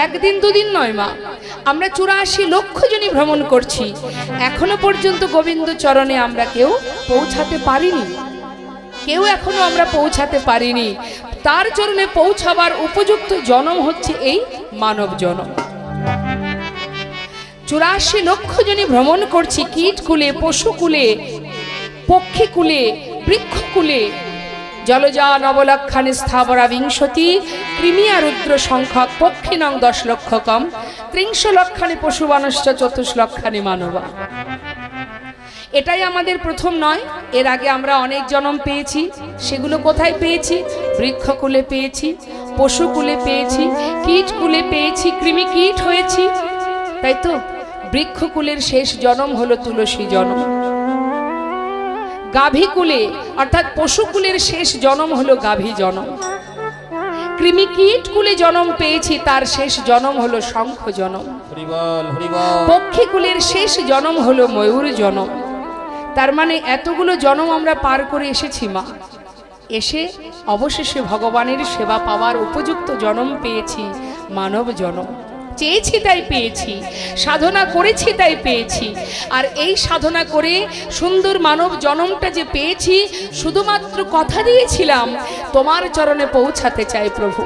একদিন দুদিন নয় মা, আমরা 84 লক্ষ জনই ভ্রমণ করছি, এখনো পর্যন্ত গোবিন্দ চরণে আমরা কেউ পৌঁছাতে পারিনি, কেউ এখনো আমরা পৌঁছাতে পারিনি। তার চরণে পৌঁছাবার উপযুক্ত জন্ম হচ্ছে এই মানব জন্ম। 84 লক্ষ জনই ভ্রমণ করছি, কীটকুলে, পশুকুলে, পক্ষীকুলে, বৃক্ষকুলে, জলজা নবলক্ষানি স্থাবরা বিংশতি কৃমিয়া রুদ্র সংখ্যক পক্ষী নং 10 লক্ষ কম 30 লক্ষানি পশুবানশ্চ 24 লক্ষানি মানবা। এটাই আমাদের প্রথম নয়, এর আগে আমরা অনেক জন্ম পেয়েছি। সেগুলো কোথায় পেয়েছি? বৃক্ষকুলে পেয়েছি, পশুকুলে পেয়েছি, কীটকুলে পেয়েছি, কৃমি কীট হয়েছি, তাই তো? বৃক্ষকুলের শেষ জন্ম হলো তুলসী জন্ম। গাভীকুলে অর্থাৎ পশুকুলের শেষ জন্ম হলো গাভী জন্ম। কৃমি কীটকুলে জন্ম পেয়েছি, তার শেষ জন্ম হলো শঙ্খ জন্ম। পক্ষীকুলের শেষ জন্ম হলো ময়ূর জন্ম। তার মানে এতগুলো জন্ম আমরা পার করে এসেছি মা, এসে অবশেষে ভগবানের সেবা পাওয়ার উপযুক্ত জন্ম পেয়েছি, মানব জন্ম। চেয়েছি তাই পেয়েছি, সাধনা করেছি তাই পেয়েছি। আর এই সাধনা করে সুন্দর মানব জন্মটা যে পেয়েছি, শুধুমাত্র কথা দিয়েছিলাম তোমার চরণে পৌঁছাতে চাই প্রভু,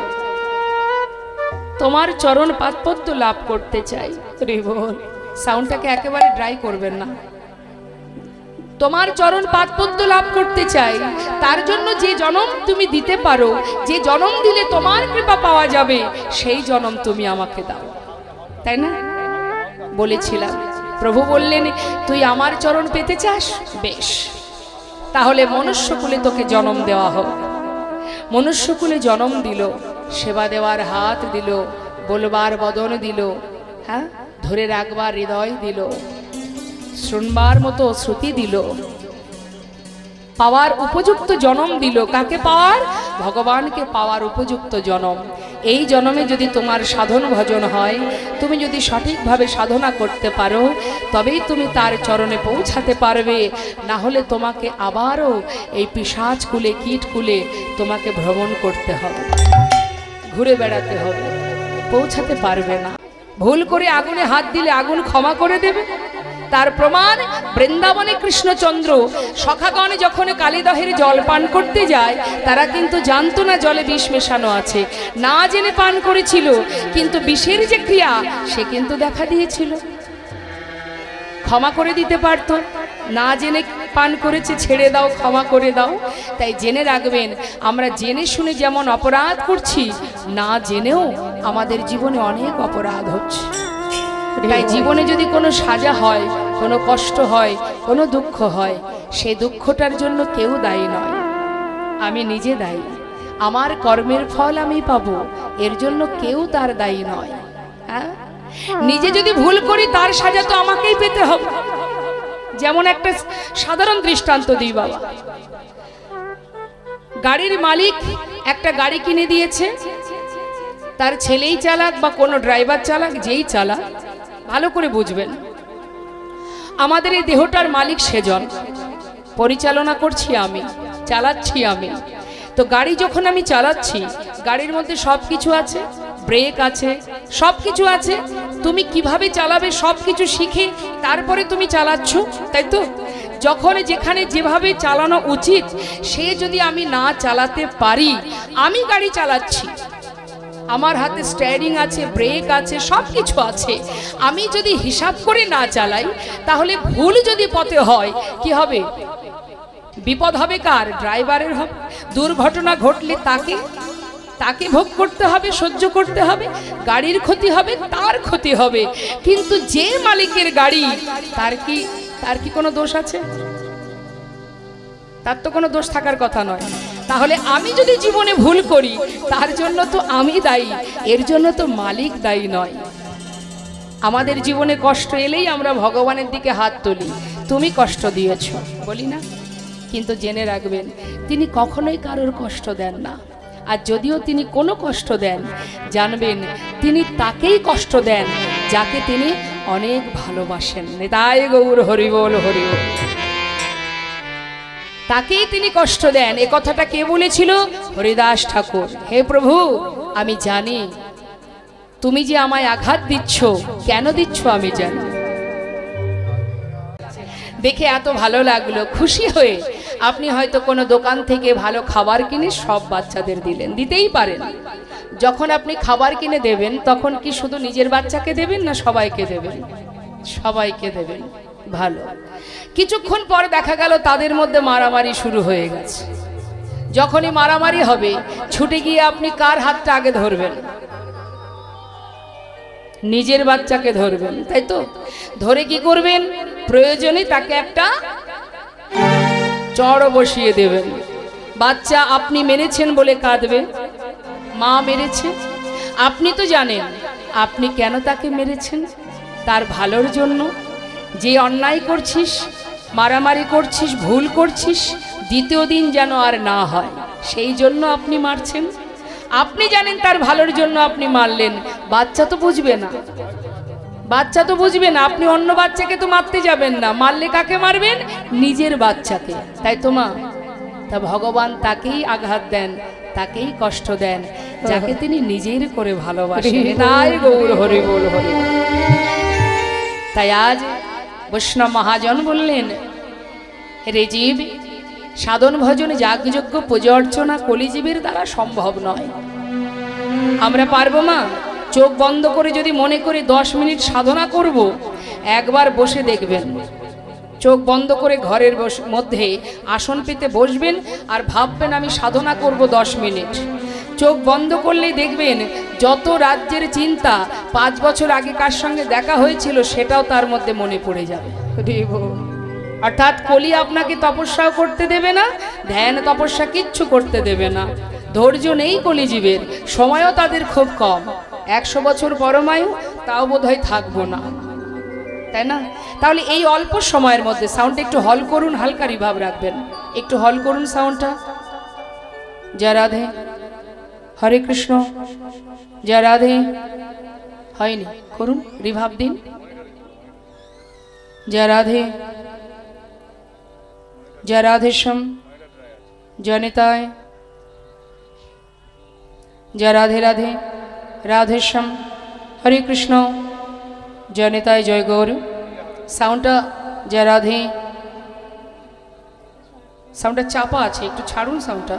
তোমার চরণ পাদপদ্ম লাভ করতে চাই। বল, সাউন্ডটাকে একেবারে ড্রাই করবেন না। তোমার চরণ পাদপদ্ম লাভ করতে চাই, তার জন্য যে জন্ম তুমি দিতে পারো, যে জন্ম দিলে তোমার কৃপা পাওয়া যাবে, সেই জন্ম তুমি আমাকে দাও, তাই না? বলেছিলাম। প্রভু বললেন, তুই আমার চরণ পেতে চাস? বেশ, তাহলে মনুষ্যকুলে তোকে জন্ম দেওয়া হোক। মনুষ্যকুলে জন্ম দিল, সেবা দেওয়ার হাত দিল, বলবার বদন দিল, হ্যাঁ, ধরে রাখবার হৃদয় দিল, শুনবার মতো শ্রুতি দিল, পাওয়ার উপযুক্ত জন্ম দিল। কাকে পাওয়ার? ভগবানকে পাওয়ার উপযুক্ত জন্ম। এই জন্মে যদি তোমার সাধন ভজন হয়, তুমি যদি সঠিকভাবে সাধনা করতে পারো, তবেই তুমি তার চরণে পৌঁছাতে পারবে। না হলে তোমাকে আবারও এই পিশাচ কুলে, কীট কুলে তোমাকে ভ্রমণ করতে হবে, ঘুরে বেড়াতে হবে, পৌঁছাতে পারবে না। ভুল করে আগুনে হাত দিলে আগুন ক্ষমা করে দেবে? তার প্রমাণ বৃন্দাবনে কৃষ্ণচন্দ্র সখাগণ যখন কালীদহের জল পান করতে যায়, তারা কিন্তু জানতো না জলে বিষ মেশানো আছে, না জেনে পান করেছিল, কিন্তু বিষের যে ক্রিয়া সে কিন্তু দেখা দিয়েছিল। ক্ষমা করে দিতে পারত, না জেনে পান করেছে, ছেড়ে দাও, ক্ষমা করে দাও। তাই জেনে রাখবেন, আমরা জেনে শুনে যেমন অপরাধ করছি, না জেনেও আমাদের জীবনে অনেক অপরাধ হচ্ছে। তাই জীবনে যদি কোনো সাজা হয়, কোনো কষ্ট হয়, কোনো দুঃখ হয়, সেই দুঃখটার জন্য কেউ দায়ী নয়, আমি নিজে দায়ী। আমার কর্মের ফল আমি পাবো, এর জন্য কেউ তার দায়ী নয়। হ্যাঁ, নিজে যদি ভুল করি তার সাজা তো আমাকেই পেতে হবে। যেমন একটা সাধারণ দৃষ্টান্ত দিই বাবা। গাড়ির মালিক একটা গাড়ি কিনে দিয়েছে, তার ছেলেই চালাক বা কোনো ড্রাইভার চালাক, যেই চালাক, ভালো করে বুঝবেন, আমাদের এই দেহটার মালিক সেজন, পরিচালনা করছি আমি, চালাচ্ছি আমি। তো গাড়ি যখন আমি চালাচ্ছি, গাড়ির মধ্যে সব কিছু আছে, ব্রেক আছে, সব কিছু আছে। তুমি কিভাবে চালাবে সব কিছু শিখে তারপরে তুমি চালাচ্ছ, তাই তো? যখন যেখানে যেভাবে চালানো উচিত সে যদি আমি না চালাতে পারি, আমি গাড়ি চালাচ্ছি, আমার হাতে স্টিয়ারিং আছে, ব্রেক আছে, সব কিছু আছে, আমি যদি হিসাব করে না চালাই, তাহলে ভুল যদি পথে হয় কি হবে? বিপদ হবে কার? ড্রাইভারের হবে। দুর্ঘটনা ঘটলে তাকে ভোগ করতে হবে, সহ্য করতে হবে, গাড়ির ক্ষতি হবে, তার ক্ষতি হবে। কিন্তু যে মালিকের গাড়ি, তার কি কোনো দোষ আছে? তার তো কোনো দোষ থাকার কথা নয়। তাহলে আমি যদি জীবনে ভুল করি, তার জন্য তো আমি দায়ী, এর জন্য তো মালিক দায়ী নয়। আমাদের জীবনে কষ্ট এলেই আমরা ভগবানের দিকে হাত তুলি, তুমি কষ্ট দিয়েছ বলি না? কিন্তু জেনে রাখবেন, তিনি কখনোই কারোর কষ্ট দেন না। আর যদিও তিনি কোনো কষ্ট দেন, জানবেন তিনি তাকেই কষ্ট দেন যাকে তিনি অনেক ভালোবাসেন। নিতাই গৌর হরিবোল হরিবোল। তাকেই তিনি কষ্ট দেন। এ কথাটা কে বলেছিল? হরিদাস ঠাকুর। হে প্রভু, আমি জানি তুমি যে আমায় আঘাত দিচ্ছ, কেন দিচ্ছ আমি জানি। দেখে এত ভালো লাগলো, খুশি হয়ে আপনি হয়তো কোনো দোকান থেকে ভালো খাবার কিনে সব বাচ্চাদের দিলেন, দিতেই পারেন। যখন আপনি খাবার কিনে দেবেন তখন কি শুধু নিজের বাচ্চাকে দেবেন না সবাইকে দেবেন? সবাইকে দেবেন। ভালো। কিছুক্ষণ পর দেখা গেল তাদের মধ্যে মারামারি শুরু হয়ে গেছে। যখনই মারামারি হবে ছুটে গিয়ে আপনি কার হাতটা আগে ধরবেন? নিজের বাচ্চাকে ধরবেন, তাই তো? ধরে কি করবেন? প্রয়োজনে তাকে একটা চড় বসিয়ে দেবেন। বাচ্চা আপনি মেরেছেন বলে কাঁদবে, মা মেরেছে। আপনি তো জানেন আপনি কেন তাকে মেরেছেন, তার ভালোর জন্য। যে অন্যায় করছিস, মারামারি করছিস, ভুল করছিস, দ্বিতীয় দিন যেন আর না হয়, সেই জন্য আপনি মারছেন। আপনি জানেন তার ভালোর জন্য আপনি মারলেন, বাচ্চা তো বুঝবে না। বাচ্চা তো বুঝবে না। আপনি অন্য বাচ্চাকে তো মারতে যাবেন না, মারলে কাকে মারবেন? নিজের বাচ্চাকে, তাই তো মা? তা ভগবান তাকেই আঘাত দেন, তাকেই কষ্ট দেন যাকে তিনি নিজের করে ভালোবাসেন। তাই গৌর হরি বল, হরি। তাই আজ বৈষ্ণব মহাজন বললেন, রে জীব, সাধন ভজন যাগযজ্ঞ পূজা অর্চনা কলিজীবের দ্বারা সম্ভব নয়। আমরা পারবো মা? চোখ বন্ধ করে যদি মনে করে 10 মিনিট সাধনা করব, একবার বসে দেখবেন। চোখ বন্ধ করে ঘরের মধ্যে আসন পেতে বসবেন আর ভাববেন আমি সাধনা করব 10 মিনিট। চোখ বন্ধ করলে দেখবেন যত রাজ্যের চিন্তা 5 বছর আগে কার সঙ্গে দেখা হয়েছিল সেটাও তার মধ্যে মনে পড়ে যাবে। অর্থাৎ কলি আপনাকে তপস্যাও করতে দেবে না, ধ্যান তপস্যা কিচ্ছু করতে দেবে না। ধৈর্য নেই কলিজীবের, সময়ও তাদের খুব কম। 100 বছর পরমায়ু, তাও বোধহয় থাকবো না, তাই না? তাহলে এই অল্প সময়ের মধ্যে সাউন্ডটা একটু হল করুন, হালকা রিভাব রাখবেন, একটু হল করুন সাউন্ডটা। জয় রাধে, হরে কৃষ্ণ, জয় রাধে। হয়নি, করুন, রিভাব দিন। জয় রাধে, জয় রাধেশ্যাম, জয় নিতাই, জয় রাধে রাধে, রাধেশ্যাম, হরে কৃষ্ণ, জয় নিতাই, জয় গৌর। সাউন্ডটা জয় রাধে, সাউন্ডটা চাপা আছে, একটু ছাড়ুন সাউন্ডটা।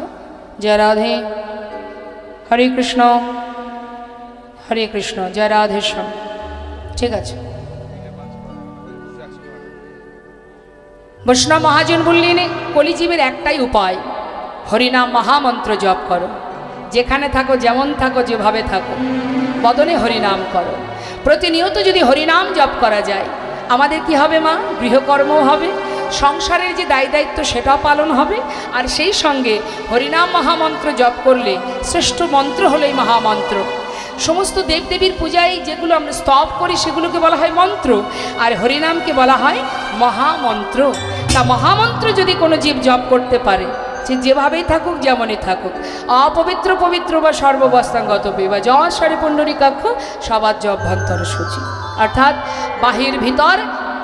জয় রাধে, হরে কৃষ্ণ, হরে কৃষ্ণ, জয় রাধেশ্যাম। ঠিক আছে। বৈষ্ণব মহাজন বললেন, কলিজীবের একটাই উপায়, হরিনাম মহামন্ত্র জপ করো। যেখানে থাকো, যেমন থাকো, যেভাবে থাকো, বদনে হরিনাম করো। প্রতিনিয়ত যদি হরিনাম জপ করা যায়, আমাদের কি হবে মা? গৃহকর্মও হবে, সংসারের যে দায় দায়িত্ব সেটাও পালন হবে। আর সেই সঙ্গে হরিনাম মহামন্ত্র জপ করলে শ্রেষ্ঠ মন্ত্র হলো এই মহামন্ত্র। সমস্ত দেবদেবীর পূজায় যেগুলো আমরা স্তব করি সেগুলোকে বলা হয় মন্ত্র, আর হরিনামকে বলা হয় মহামন্ত্র। তা মহামন্ত্র যদি কোনো জীব জপ করতে পারে, সে যেভাবেই থাকুক, যেমনই থাকুক, অপবিত্র পবিত্র বা সর্ববস্তাঙ্গত বা যশারি পুণ্ডরীকাক্ষ সবার অভ্যন্তর সূচি। অর্থাৎ বাহির ভিতর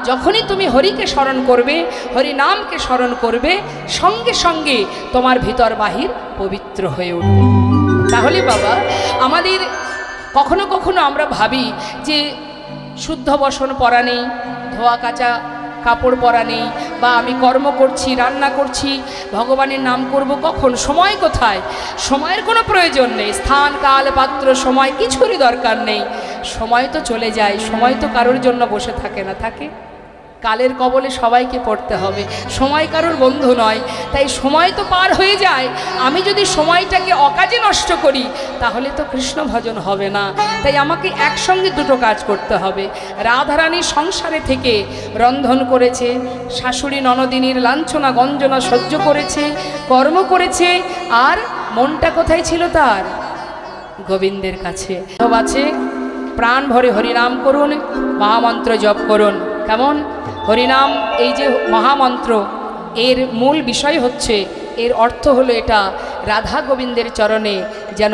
যখনই তুমি হরিকে স্মরণ করবে, হরি নামকে স্মরণ করবে, সঙ্গে সঙ্গে তোমার ভিতর বাহির পবিত্র হয়ে উঠবে। তাহলে বাবা, আমাদের কখনো কখনো আমরা ভাবি যে শুদ্ধ বসন পরা নেই, ধোয়া কাচা কাপড় পরা নেই, বা আমি কর্ম করছি, রান্না করছি, ভগবানের নাম করব কখন, সময় কোথায়? সময়ের কোনো প্রয়োজন নেই। স্থান, কাল, পাত্র, সময় কিছুরই দরকার নেই। সময় তো চলে যায়, সময় তো কারোর জন্য বসে থাকে না, থাকে। কালের কবলে সবাইকে পড়তে হবে, সময় কারোর বন্ধু নয়। তাই সময় তো পার হয়ে যায়, আমি যদি সময়টাকে অকাজে নষ্ট করি তাহলে তো কৃষ্ণ ভজন হবে না। তাই আমাকে একসঙ্গে দুটো কাজ করতে হবে। রাধারানী সংসারে থেকে রন্ধন করেছে, শাশুড়ি ননদিনীর লাঞ্ছনা গঞ্জনা সহ্য করেছে, কর্ম করেছে, আর মনটা কোথায় ছিল তার? গোবিন্দের কাছে। সব আছে, প্রাণ ভরে হরিনাম করুন, মহামন্ত্র জপ করুন। কেমন? হরিনাম, এই যে মহামন্ত্র, এর মূল বিষয় হচ্ছে, এর অর্থ হলো এটা, রাধা গোবিন্দের চরণে যেন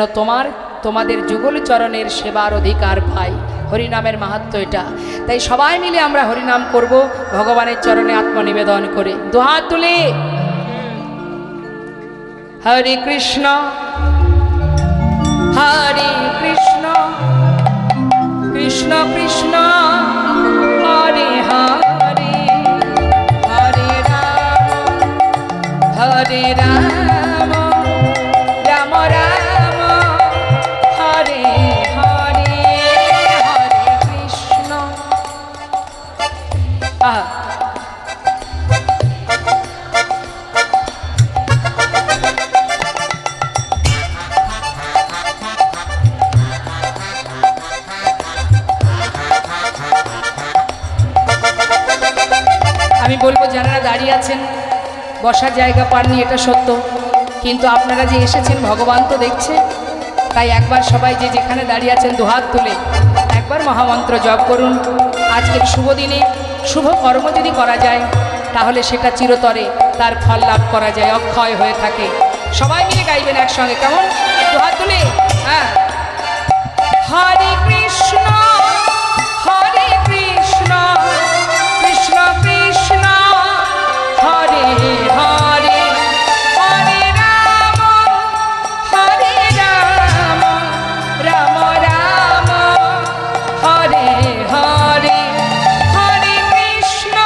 তোমাদের যুগল চরণের সেবার অধিকার পাই। হরিনামের মাহাত্ম্য এটা। তাই সবাই মিলে আমরা হরিনাম করব, ভগবানের চরণে আত্মনিবেদন করে। দুহাত তুলে হরে কৃষ্ণ, হরে কৃষ্ণ, কৃষ্ণ কৃষ্ণ হরে হরে হরে রাম হরে রাম রাম রাম হরে হরে হরে কৃষ্ণ। আমি বলবো যারা দাঁড়িয়ে আছেন বসার জায়গা পাননি এটা সত্য, কিন্তু আপনারা যে এসেছেন ভগবান তো দেখছে, তাই একবার সবাই যে যেখানে দাঁড়িয়ে আছেন দুহাত তুলে একবার মহামন্ত্র জপ করুন। আজকের শুভ দিনে শুভ কর্ম যদি করা যায় তাহলে সেটা চিরতরে তার ফল লাভ করা যায়, অক্ষয় হয়ে থাকে। সবাই মিলে গাইবেন একসঙ্গে, কেমন? দুহাত তুলে। হ্যাঁ, হরে কৃষ্ণ হরে কৃষ্ণ কৃষ্ণ কৃষ্ণ হরে হরে হরে রাম রাম রাম হরে হরে হরে কৃষ্ণ।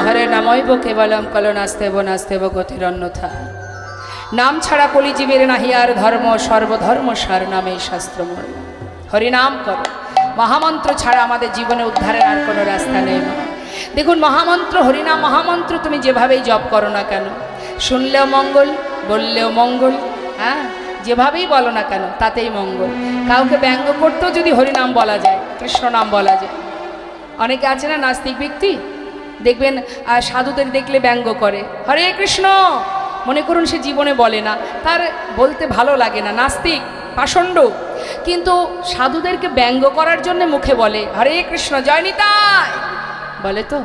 হরে নামৈব কেবলম কলনাস্তেব নাস্তেব গতিরন্যথা। নাম ছাড়া কলিজীবের নাহি আর ধর্ম, সর্বধর্ম সার নামে শাস্ত্রমর্ম। হরিনাম করো, মহামন্ত্র ছাড়া আমাদের জীবনে উদ্ধারের আর কোনো রাস্তা নেই। দেখুন, মহামন্ত্র হরিনাম মহামন্ত্র তুমি যেভাবেই জপ করো না কেন, শুনলেও মঙ্গল, বললেও মঙ্গল, হ্যাঁ, যেভাবেই বলো না কেন তাতেই মঙ্গল। কাউকে ব্যঙ্গ করতেও যদি হরিনাম বলা যায়, কৃষ্ণ নাম বলা যায়। অনেকে আছে না নাস্তিক ব্যক্তি, দেখবেন সাধুদের দেখলে ব্যঙ্গ করে, হরে কৃষ্ণ, মনে করুন সে জীবনে বলে না, তার বলতে ভালো লাগে না, নাস্তিক পাষণ্ড, কিন্তু সাধুদেরকে ব্যঙ্গ করার জন্য মুখে বলে হরে কৃষ্ণ জয় নিতাই বলে, তো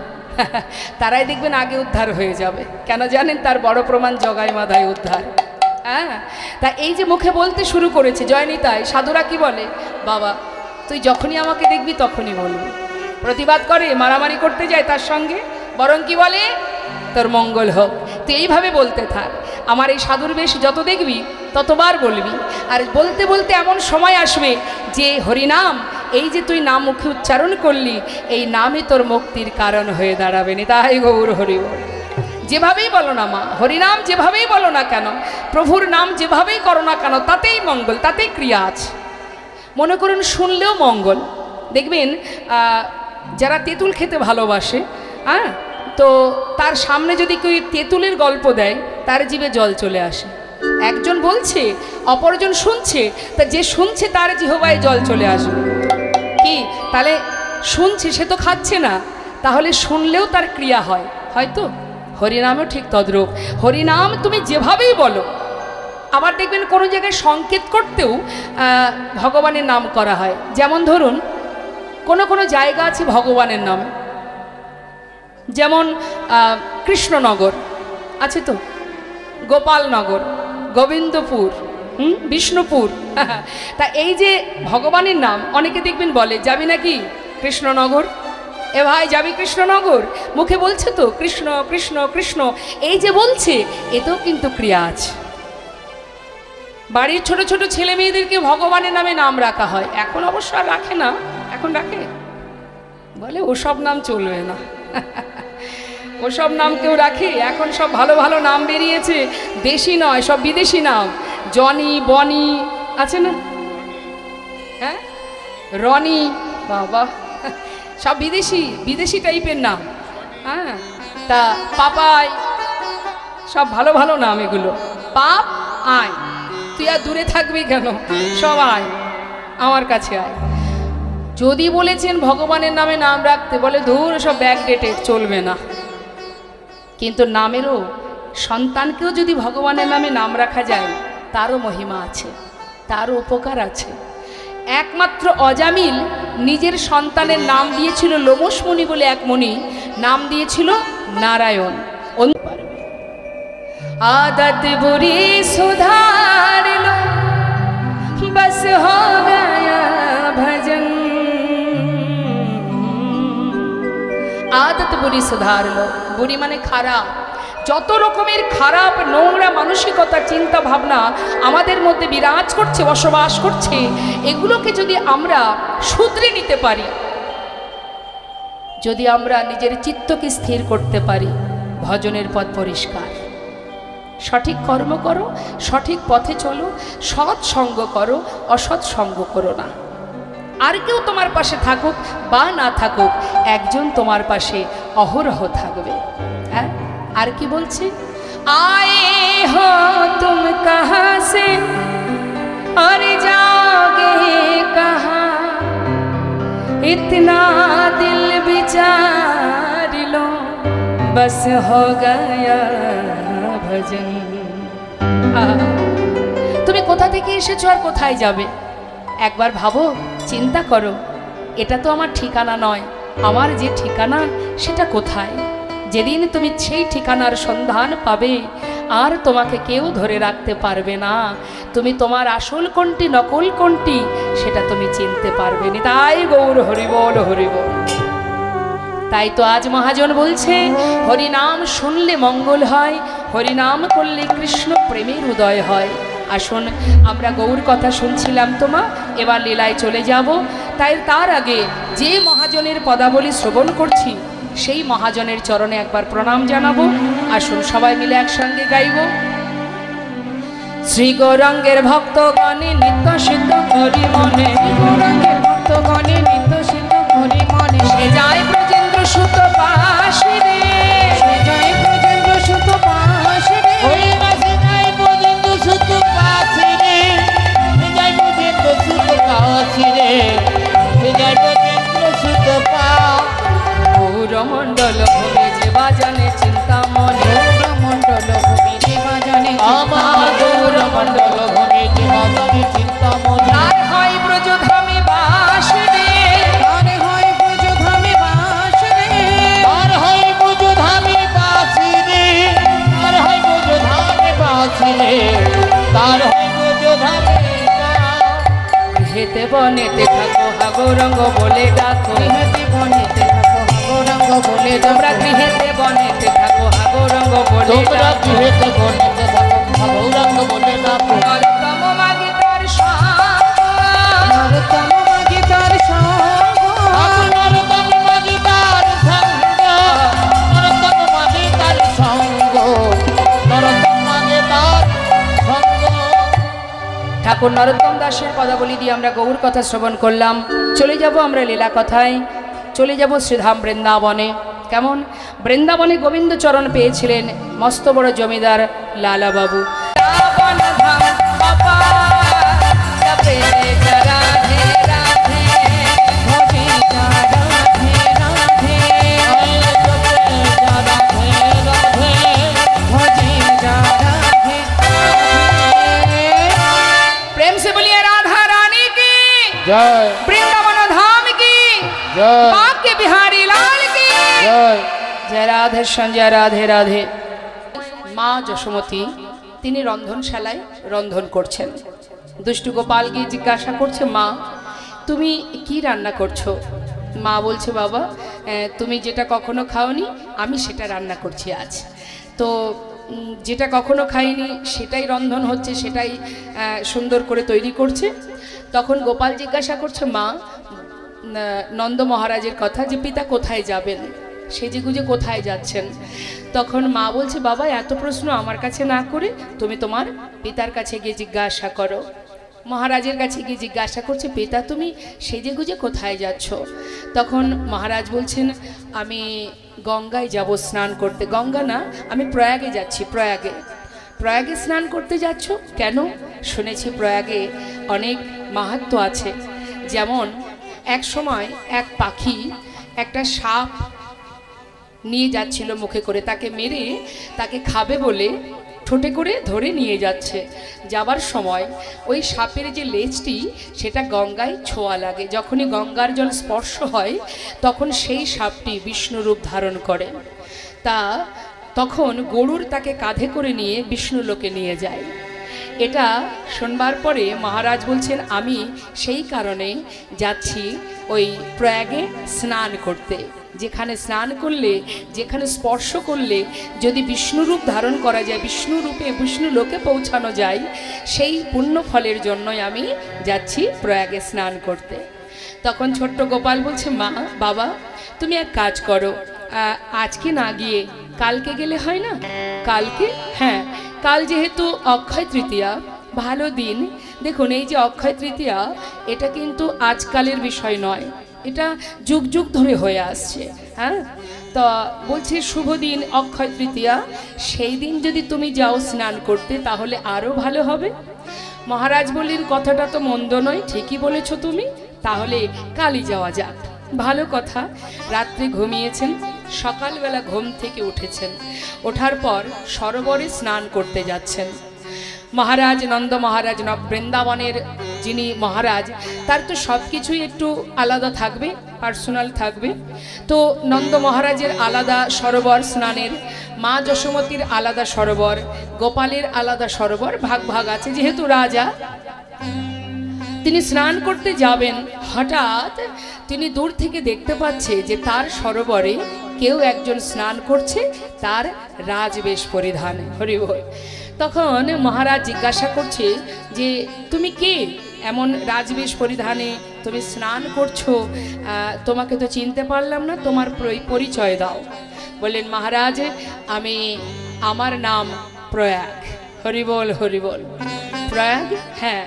তারাই দেখবেন আগে উদ্ধার হয়ে যাবে। কেন জানেন? তার বড় প্রমাণ জগাই মাধায় উদ্ধার। হ্যাঁ, তা এই যে মুখে বলতে শুরু করেছে জয় নিতাই, সাধুরা কি বলে, বাবা তুই যখনই আমাকে দেখবি তখনই বলবি। প্রতিবাদ করে, মারামারি করতে যায় তার সঙ্গে, বরং কি বলে, তোর মঙ্গল হোক। তুই এইভাবে বলতে থাক, আমার এই সাধুর বেশ যত দেখবি ততবার বলবি। আর বলতে বলতে এমন সময় আসবে যে হরিনাম, এই যে তুই নাম মুখে উচ্চারণ করলি, এই নামই তোর মুক্তির কারণ হয়ে দাঁড়াবে। তাই গৌর হরি বল। যেভাবেই বলো না মা, হরিনাম যেভাবেই বলো না কেন, প্রভুর নাম যেভাবেই করো না কেন, তাতেই মঙ্গল, তাতেই ক্রিয়া আছে। মনে করুন শুনলেও মঙ্গল। দেখবেন যারা তেঁতুল খেতে ভালোবাসে, হ্যাঁ, তো তার সামনে যদি কেউ তেঁতুলের গল্প দেয়, তার জিভে জল চলে আসে। একজন বলছে, অপরজন শুনছে, তা যে শুনছে তার জিহ্বায় জল চলে আসবে। কি তাহলে শুনছে, সে তো খাচ্ছে না, তাহলে শুনলেও তার ক্রিয়া হয়, হয়তো হরিনামও ঠিক তদ্রূপ। হরিনাম তুমি যেভাবেই বলো, আবার দেখবেন কোনো জায়গায় সংকেত করতেও ভগবানের নাম করা হয়। যেমন ধরুন কোনো কোনো জায়গা আছে ভগবানের নাম, যেমন কৃষ্ণনগর আছে তো, গোপালনগর, গোবিন্দপুর, বিষ্ণুপুর। তা এই যে ভগবানের নাম, অনেকে দেখবেন বলে যাবি নাকি কৃষ্ণনগর, এ ভাই যাবি কৃষ্ণনগর, মুখে বলছে তো কৃষ্ণ কৃষ্ণ কৃষ্ণ, এই যে বলছে এতেও কিন্তু ক্রিয়া আছে। বাড়ির ছোট ছোট ছেলে মেয়েদেরকে ভগবানের নামে নাম রাখা হয়, এখন অবশ্য আর রাখে না, এখন রাখে, বলে ওসব নাম চলবে না। ওসব নাম কেউ রাখে? এখন সব ভালো ভালো নাম বেরিয়েছে, দেশি নয়, সব বিদেশি নাম, জনি বনি আছে না, হ্যাঁ, রনি, বাবা, সব বিদেশি বিদেশি টাইপের নাম। হ্যাঁ, তা পাপাই, সব ভালো ভালো নাম এগুলো। পাপ আয়, তুই আর দূরে থাকবি কেন, সব আয় আমার কাছে আয়। যদি বলেছেন ভগবানের নামে নাম রাখতে, বলে ধুর সব ব্যাকডেটেড, চলবে না। কিন্তু নামেরও, সন্তানকেও যদি ভগবানের নামে নাম রাখা যায়, তারও মহিমা আছে, তারও উপকার আছে। একমাত্র অজামিল নিজের সন্তানের নাম দিয়েছিল, লোমশ মুনি বলে এক মুনি, নাম দিয়েছিল নারায়ণ। आदत बुरी सुधार लो, बस हो गया भजन। आदत बुरी सुधार लो, बुरी माने खाराप। যত রকমের খারাপ নোংরা মানসিকতা, চিন্তা ভাবনা আমাদের মধ্যে বিরাজ করছে, বসবাস করছে, এগুলোকে যদি আমরা শুধরে নিতে পারি, যদি আমরা নিজের চিত্তকে স্থির করতে পারি, ভজনের পথ পরিষ্কার। সঠিক কর্ম করো, সঠিক পথে চলো, সৎ সঙ্গ করো, অসৎ সঙ্গ করো না। আর কেউ তোমার পাশে থাকুক বা না থাকুক, একজন তোমার পাশে অহরহ থাকবে। হ্যাঁ, আর কি বলছে, আয়ে হো তুম কাহা সে আর যাওগে কাহা, ইতনা দিল বিচার লো, বস হো গয়া ভজন। তুমি কোথা থেকে এসেছো আর কোথায় যাবে, একবার ভাবো, চিন্তা করো, এটা তো আমার ঠিকানা নয়, আমার যে ঠিকানা সেটা কোথায়। যেদিন তুমি সেই ঠিকানার সন্ধান পাবে, আর তোমাকে কেউ ধরে রাখতে পারবে না। তুমি তোমার আসল কোনটি, নকল কোনটি, সেটা তুমি চিনতে পারবে না। তাই গৌর হরিবল হরিবল। তাই তো আজ মহাজন বলছে, হরিনাম শুনলে মঙ্গল হয়, হরিনাম করলে কৃষ্ণ প্রেমের উদয় হয়। আসুন, আমরা গৌর কথা শুনছিলাম তো মা, এবার লীলায় চলে যাব। তাই তার আগে যে মহাজনের পদাবলী শ্রবণ করছি, সেই মহাজনের চরণে একবার প্রণাম জানাবো। আসুন সবাই মিলে একসঙ্গে গাইব। শ্রী গৌরাঙ্গের ভক্তগণে নিত্য সিদ্ধ হরি মনে, গৌরাঙ্গের ভক্তগণে নিত্য সিদ্ধ হরি মনে, সে যায় ব্রজেন্দ্র সুত পাশে রে, সে যায় ব্রজেন্দ্র সুত পাশে রে, ওই মাসে যায় ব্রজেন্দ্র সুত পাশে রে, সে যায় ব্রজেন্দ্র সুত পাশে রে, সে যায় ব্রজেন্দ্র সুত পাশে। গৌরমণ্ডল ভূমি যে বাজানে চিন্তামণি, গৌরমণ্ডল ভূমি যে বাজানে, আমার গৌরমণ্ডল ভূমি যে বাজানে চিন্তামণি, তার হয় ব্রজধামে বাস রে, তার হয় ব্রজধামে বাস রে, তার হয় ব্রজধামে বাস রে, তার হয় ব্রজধামে বাস রে, তার হয় ব্রজধামে। গৃহেতে বনেতে থাকো হা গৌরঙ্গ বলে ডাকো, গৃহেতে বনেতে থাকো হা গৌরঙ্গ বলে, তোমরা গৃহেতে বনেতে থাকো হা গৌরঙ্গ বলে, তোমরা গৃহেতে বনেতে থাকো হা গৌরঙ্গ বলে ডাকো। নরতম মাগে তার সঙ্গ, নরতম মাগে তার সঙ্গ, নরতম মাগে তার সঙ্গ, নরতম মাগে তার সঙ্গ, নরতম মাগে তার সঙ্গ। ঠাকুর নরোত্তম দাসের পদাবলী দিয়ে আমরা গৌর কথা শ্রবণ করলাম। চলে যাব আমরা লীলা কথায়, চলে যাব শ্রীধাম বৃন্দাবনে। কেমন বৃন্দাবনে গোবিন্দ চরণ পেয়েছিলেন মস্ত বড় জমিদার লালাবাবু। के बिहारी लाल की जय राधे संजय राधे राधे। মা যশোমতী তিনি রন্ধনশালায় রন্ধন করছেন। দুষ্টু গোপাল গিয়ে জিজ্ঞাসা করছে, মা তুমি কি রান্না করছো? মা বলছে, বাবা তুমি যেটা কখনো খাওনি আমি সেটা রান্না করছি আজ। তো যেটা কখনো খাইনি সেটাই রন্ধন হচ্ছে, সেটাই সুন্দর করে তৈরি করছে। তখন গোপাল জিজ্ঞাসা করছে মা নন্দ মহারাজের কথা, যে পিতা কোথায় যাবেন, সেজে গুজে কোথায় যাচ্ছেন? তখন মা বলছে, বাবা এত প্রশ্ন আমার কাছে না করে তুমি তোমার পিতার কাছে গিয়ে জিজ্ঞাসা করো। মহারাজের কাছে গিয়ে জিজ্ঞাসা করছে, পিতা তুমি সেজে গুজে কোথায় যাচ্ছ? তখন মহারাজ বলছেন, আমি গঙ্গায় যাব স্নান করতে। গঙ্গা না, আমি প্রয়াগে যাচ্ছি। প্রয়াগে? প্রয়াগে স্নান করতে যাচ্ছ কেন? শুনেছি প্রয়াগে অনেক মাহাত্ম্য আছে। যেমন এক সময় এক পাখি একটা সাপ নিয়ে যাচ্ছিল মুখে করে, তাকে মেরে তাকে খাবে বলে ঠোঁটে করে ধরে নিয়ে যাচ্ছে। যাবার সময় ওই সাপের যে লেজটি সেটা গঙ্গায় ছোঁয়া লাগে। যখনই গঙ্গার জল স্পর্শ হয় তখন সেই সাপটি বিষ্ণু রূপ ধারণ করে। তখন গরুর তাকে কাঁধে করে নিয়ে বিষ্ণুলোকে নিয়ে যায়। এটা শুনবার পরে মহারাজ বলছেন, আমি সেই কারণে যাচ্ছি ওই প্রয়াগে স্নান করতে। যেখানে স্নান করলে, যেখানে স্পর্শ করলে যদি বিষ্ণুরূপ ধারণ করা যায়, বিষ্ণু রূপে বিষ্ণু লোকে পৌঁছানো যায়, সেই পুণ্য ফলের জন্যই আমি যাচ্ছি প্রয়াগে স্নান করতে। তখন ছোট্ট গোপাল বলছে, মা বাবা তুমি এক কাজ করো, আজকে না গিয়ে কালকে গেলে হয় না? কালকে? হ্যাঁ, কাল যেহেতু অক্ষয় তৃতীয়া, ভালো দিন। দেখুন এই যে অক্ষয় তৃতীয়া, এটা কিন্তু আজকালের বিষয় নয়, এটা যুগ যুগ ধরে হয়ে আসছে। হ্যাঁ, তো বলছি শুভ দিন অক্ষয় তৃতীয়া, সেই দিন যদি তুমি যাও স্নান করতে তাহলে আরও ভালো হবে। মহারাজ বললেন, কথাটা তো মন্দ নয়, ঠিকই বলেছ তুমি, তাহলে কালই যাওয়া যাক। ভালো কথা। রাত্রে ঘুমিয়েছেন, সকালবেলা ঘুম থেকে উঠেছেন, ওঠার পর সরোবরে স্নান করতে যাচ্ছেন। মহারাজ নন্দ মহারাজ বৃন্দাবনের যিনি মহারাজ, তার তো সব কিছুই একটু আলাদা থাকবে, পার্সোনাল থাকবে। তো নন্দ মহারাজের আলাদা সরোবর স্নানের, মা যশোমতীর আলাদা সরোবর, গোপালের আলাদা সরোবর, ভাগ ভাগ আছে। যেহেতু রাজা তিনি স্নান করতে যাবেন, হঠাৎ তিনি দূর থেকে দেখতে পাচ্ছে যে তার সরোবরে কেউ একজন স্নান করছে, তার রাজবেশ পরিধান। হরি বল। তখন মহারাজ জিজ্ঞাসা করছে যে তুমি কে, এমন রাজবেশ পরিধানে তুমি স্নান করছো, তোমাকে তো চিনতে পারলাম না, তোমার পরিচয় দাও। বললেন, মহারাজ আমার নাম প্রয়াগ। হরি বল হরি বল। প্রয়াগ? হ্যাঁ।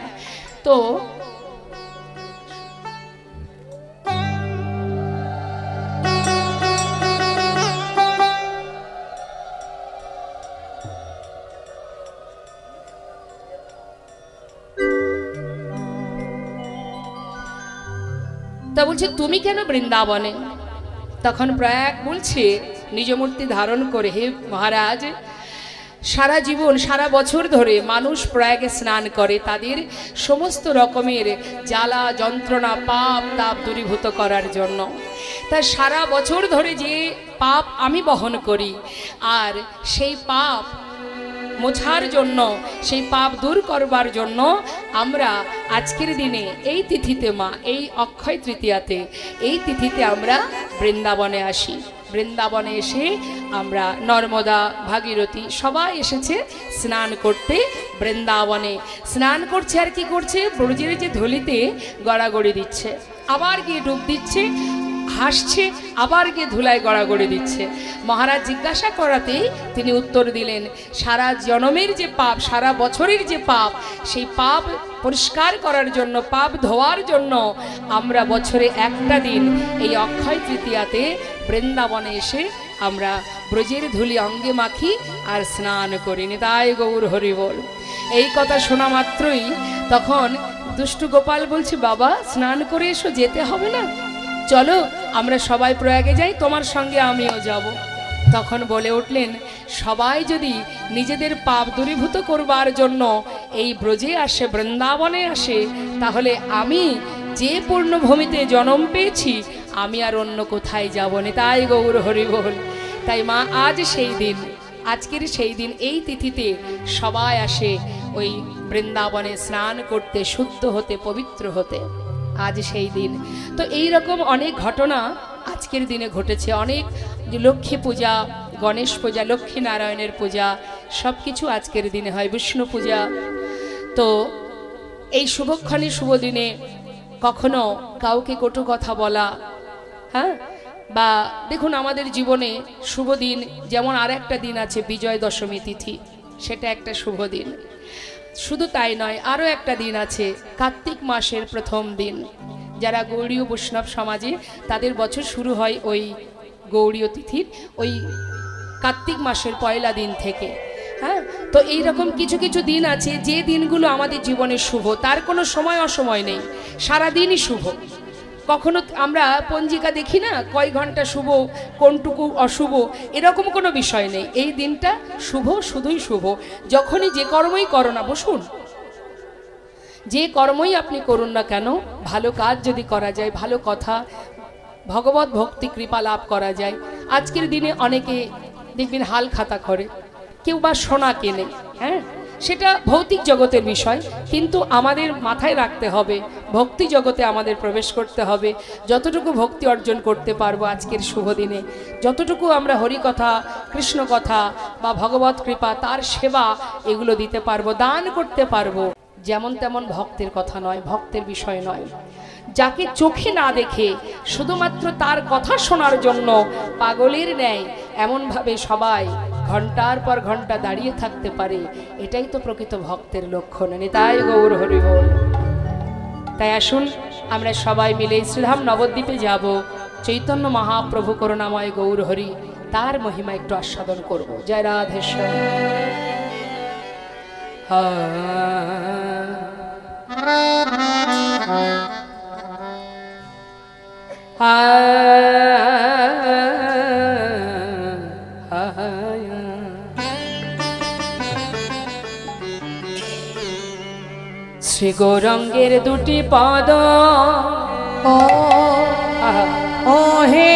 তো বলছে, তুমি কেন বৃন্দাবনে? তখন প্রয়াগ বলছে নিজ মূর্তি ধারণ করে, হে মহারাজ, সারা জীবন সারা বছর ধরে মানুষ প্রয়াগে স্নান করে তাদের সমস্ত রকমের জ্বালা যন্ত্রণা পাপ তাপ দূরীভূত করার জন্য। তা সারা বছর ধরে যে পাপ আমি বহন করি, আর সেই পাপ মোছার জন্য, সেই পাপ দূর করবার জন্য আমরা আজকের দিনে এই তিথিতে, মা এই অক্ষয় তৃতীয়াতে, এই তিথিতে আমরা বৃন্দাবনে আসি। বৃন্দাবনে এসে আমরা নর্মদা ভাগীরথী সবাই এসেছে স্নান করতে। বৃন্দাবনে স্নান করছে, আর কি করছে, ব্রজের যে ধুলিতে গড়াগড়ি দিচ্ছে, আবার গিয়ে ডুব দিচ্ছে, হাসছে, আবার গিয়ে ধুলায় গড়াগড়ি দিচ্ছে। মহারাজ জিজ্ঞাসা করাতেই তিনি উত্তর দিলেন, সারা জনমের যে পাপ, সারা বছরের যে পাপ, সেই পাপ পরিষ্কার করার জন্য, পাপ ধোয়ার জন্য আমরা বছরে একটা দিন এই অক্ষয় তৃতীয়াতে বৃন্দাবনে এসে আমরা ব্রজের ধুলি অঙ্গে মাখি আর স্নান করি। নিতাই গৌর হরি বল। এই কথা শোনা মাত্রই তখন দুষ্টু গোপাল বলছে, বাবা স্নান করে এসো, যেতে হবে না, চলো আমরা সবাই প্রয়াগে যাই, তোমার সঙ্গে আমিও যাব। তখন বলে উঠলেন, সবাই যদি নিজেদের পাপ দূরীভূত করবার জন্য এই ব্রজে আসে, বৃন্দাবনে আসে, তাহলে আমি যে পূর্ণভূমিতে জন্ম পেয়েছি আমি আর অন্য কোথায় যাব না। তাই গৌর হরি বল। তাই মা আজ সেই দিন, আজকের সেই দিন, এই তিথিতে সবাই আসে ওই বৃন্দাবনে স্নান করতে, শুদ্ধ হতে, পবিত্র হতে। আজ সেই দিন। তো এই রকম অনেক ঘটনা আজকের দিনে ঘটেছে। অনেক লক্ষ্মী পূজা, গণেশ পূজা, লক্ষ্মী নারায়ণের পূজা সব কিছু আজকের দিনে হয়, বিষ্ণু পূজা। তো এই শুভক্ষণে, শুভ দিনে কখনো কাউকে কটু কথা বলা, হ্যাঁ, বা দেখুন আমাদের জীবনে শুভ দিন যেমন আর একটা দিন আছে বিজয় দশমী তিথি, সেটা একটা শুভ দিন। শুধু তাই নয়, আরও একটা দিন আছে কার্তিক মাসের প্রথম দিন। যারা গৌড়ীয় বৈষ্ণব সমাজে, তাদের বছর শুরু হয় ওই গৌড়ীয় তিথির ওই কার্তিক মাসের পয়লা দিন থেকে। হ্যাঁ, তো এইরকম কিছু কিছু দিন আছে যে দিনগুলো আমাদের জীবনে শুভ, তার কোনো সময় অসময় নেই, সারাদিনই শুভ। কখনো আমরা পঞ্জিকা দেখি না কয় ঘন্টা শুভ, কোনটুকু অশুভ, এরকম কোনো বিষয় নেই। এই দিনটা শুভ, শুধুই শুভ। যখনই যে কর্মই করো না, বসুন, যে কর্মই আপনি করুন না কেন, ভালো কাজ যদি করা যায়, ভালো কথা, ভগবত ভক্তি কৃপা লাভ করা যায়। আজকের দিনে অনেকে দেখবেন হাল খাতা করে, কেউ বা সোনা কেনে, হ্যাঁ, সেটা ভৌতিক জগতের বিষয়, কিন্তু আমাদের মাথায় রাখতে হবে ভক্তি জগতে আমাদের প্রবেশ করতে হবে। যতটুকু ভক্তি অর্জন করতে পারবো আজকের শুভ দিনে, যতটুকু আমরা হরিকথা, কৃষ্ণ কথা বা ভগবত কৃপা, তার সেবা, এগুলো দিতে পারবো, দান করতে পারবো। যেমন তেমন ভক্তের কথা নয়, ভক্তের বিষয় নয়। যাকে চোখে না দেখে শুধুমাত্র তার কথা শোনার জন্য পাগলের ন্যায় এমনভাবে সবাই ঘন্টার পর ঘন্টা দাঁড়িয়ে থাকতে পারে, এটাই তো প্রকৃত ভক্তের লক্ষণ। তাই গৌর হরি বল। তাই আসুন আমরা সবাই মিলে শ্রীধাম নবদ্বীপে যাব, চৈতন্য মহাপ্রভু করুণাময় গৌর হরি, তার মহিমা একটু আস্বাদন করব। জয় রাধেশ্বর। শ্রী গৌরাঙ্গের দুটি পদ, ও হে